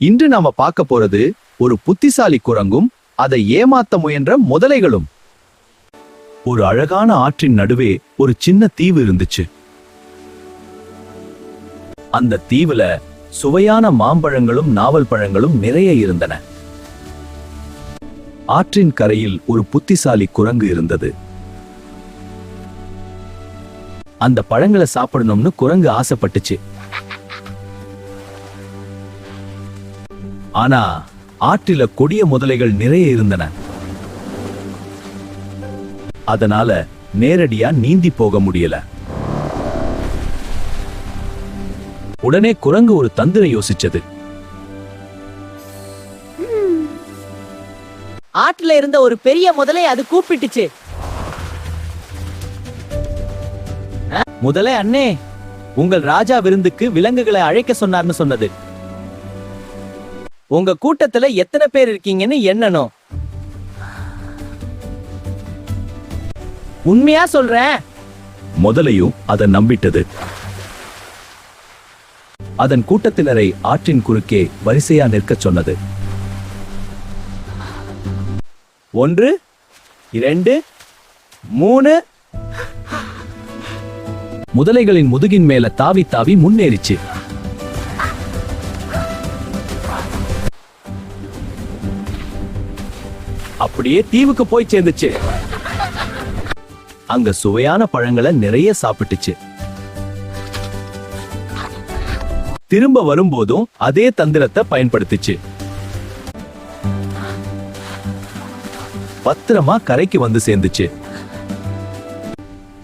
இன்று நாம பார்க்க போறது ஒரு புத்திசாலி குரங்கும் அதை ஏமாத்த முயன்ற முதலைகளும். ஒரு அழகான ஆற்றின் நடுவே ஒரு சின்ன தீவு இருந்துச்சு. அந்த தீவுல சுவையான மாம்பழங்களும் நாவல் பழங்களும் நிறைய இருந்தன. ஆற்றின் கரையில் ஒரு புத்திசாலி குரங்கு இருந்தது. அந்த பழங்களை சாப்பிடணும்னு குரங்கு ஆசைப்பட்டுச்சு. ஆனா ஆற்றில கொடிய முதலைகள் நிறைய இருந்தன. அதனால நேரடியா நீந்தி போக முடியல. உடனே குரங்கு ஒரு தந்திரம் யோசிச்சது. ஆற்றுல இருந்த ஒரு பெரிய முதலை அது கூப்பிட்டுச்சு. முதலை அண்ணே, உங்கள் ராஜா விருந்துக்கு விலங்குகளை அழைக்க சொன்னார்னு சொன்னது. உங்க கூட்டத்துல எத்தனை பேர் இருக்கீங்கன்னு எண்ணணும். உண்மையா சொல்றேன். முதலையும் அதை நம்பிட்டது. அதன் கூட்டத்தினரை ஆற்றின் குறுக்கே வரிசையா நிற்க சொன்னது. 1 2 3. முதலைகளின் முதுகின் மேல தாவி தாவி முன்னேறிச்சு. அப்படியே தீவுக்கு போய் சேர்ந்துச்சு. அங்க சுவையான பழங்களை நிறைய சாப்பிட்டுச்சு. திரும்ப வரும்போதும் அதே தந்திரத்தை பயன்படுத்திச்சு. பத்திரமா கரைக்கு வந்து சேர்ந்துச்சு.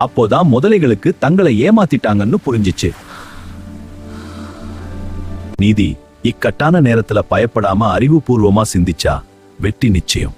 அப்போதான் முதலைகளுக்கு தங்களை ஏமாத்திட்டாங்கன்னு புரிஞ்சிச்சு. நீதி, இக்கட்டான நேரத்துல பயப்படாம அறிவுபூர்வமா சிந்திச்சா வெற்றி நிச்சயம்.